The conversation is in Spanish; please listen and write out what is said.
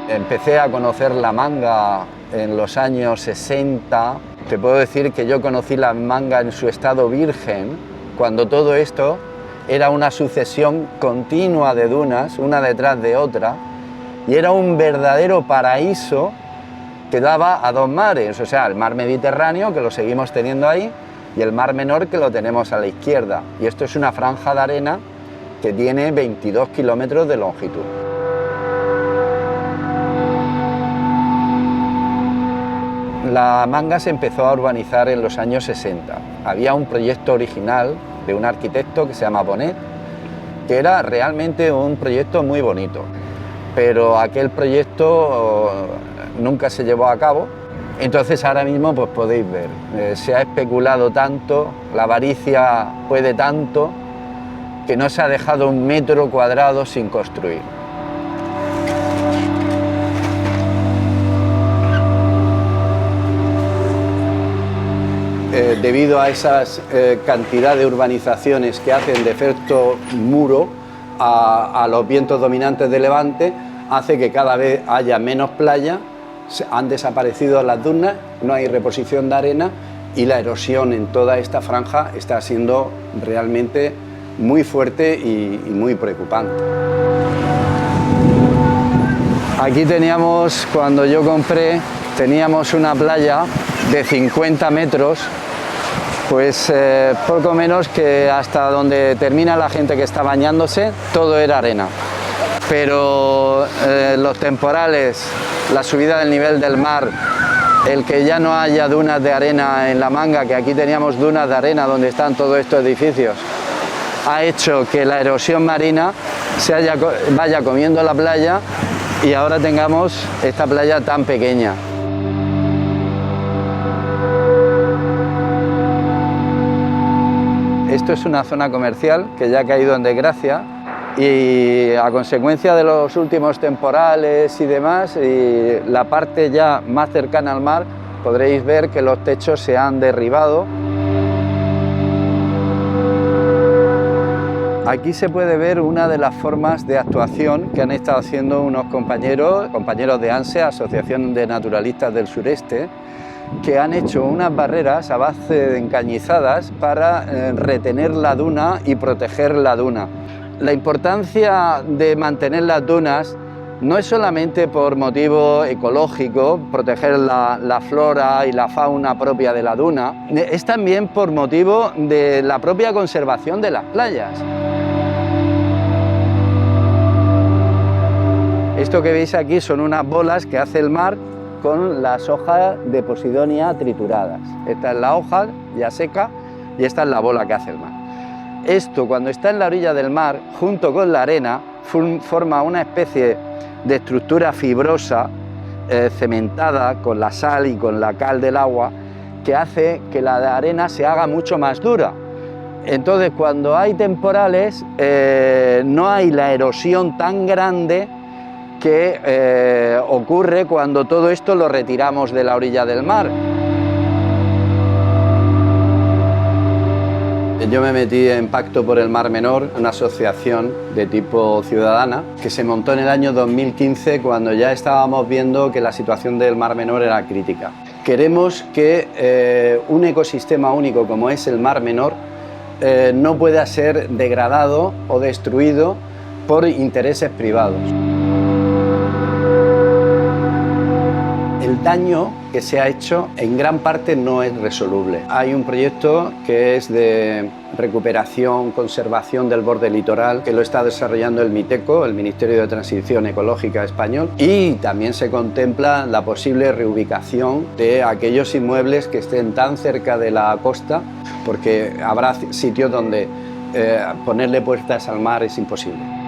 Empecé a conocer la manga en los años 60. Te puedo decir que yo conocí la manga en su estado virgen, cuando todo esto era una sucesión continua de dunas, una detrás de otra, y era un verdadero paraíso que daba a dos mares, o sea, el mar Mediterráneo, que lo seguimos teniendo ahí, y el mar Menor, que lo tenemos a la izquierda. Y esto es una franja de arena que tiene 22 kilómetros de longitud. La manga se empezó a urbanizar en los años 60. Había un proyecto original de un arquitecto que se llama Bonet, que era realmente un proyecto muy bonito, pero aquel proyecto nunca se llevó a cabo. Entonces ahora mismo pues podéis ver, se ha especulado tanto, la avaricia puede tanto, que no se ha dejado un metro cuadrado sin construir. Debido a esas cantidad de urbanizaciones que hacen de efecto muro a los vientos dominantes de levante, hace que cada vez haya menos playa, han desaparecido las dunas, no hay reposición de arena y la erosión en toda esta franja está siendo realmente muy fuerte y muy preocupante. Aquí teníamos, cuando yo compré, teníamos una playa de 50 metros, pues poco menos que hasta donde termina la gente que está bañándose, todo era arena. Pero los temporales, la subida del nivel del mar, el que ya no haya dunas de arena en la manga, que aquí teníamos dunas de arena donde están todos estos edificios, ha hecho que la erosión marina vaya comiendo la playa y ahora tengamos esta playa tan pequeña. Esto es una zona comercial que ya ha caído en desgracia y a consecuencia de los últimos temporales y demás, y la parte ya más cercana al mar, podréis ver que los techos se han derribado. Aquí se puede ver una de las formas de actuación que han estado haciendo unos compañeros de ANSE, Asociación de Naturalistas del Sureste, que han hecho unas barreras a base de encañizadas para retener la duna y proteger la duna. La importancia de mantener las dunas no es solamente por motivo ecológico, proteger la flora y la fauna propia de la duna, es también por motivo de la propia conservación de las playas. Esto que veis aquí son unas bolas que hace el mar con las hojas de Posidonia trituradas. Esta es la hoja ya seca y esta es la bola que hace el mar. Esto, cuando está en la orilla del mar, junto con la arena, forma una especie de estructura fibrosa, cementada con la sal y con la cal del agua, que hace que la arena se haga mucho más dura. Entonces, cuando hay temporales, no hay la erosión tan grande que ocurre cuando todo esto lo retiramos de la orilla del mar. Yo me metí en Pacto por el Mar Menor, una asociación de tipo ciudadana que se montó en el año 2015 cuando ya estábamos viendo que la situación del Mar Menor era crítica. Queremos que un ecosistema único como es el Mar Menor no pueda ser degradado o destruido por intereses privados. El daño que se ha hecho en gran parte no es resoluble. Hay un proyecto que es de recuperación, conservación del borde litoral, que lo está desarrollando el MITECO, el Ministerio de Transición Ecológica español, y también se contempla la posible reubicación de aquellos inmuebles que estén tan cerca de la costa, porque habrá sitios donde ponerle puertas al mar es imposible.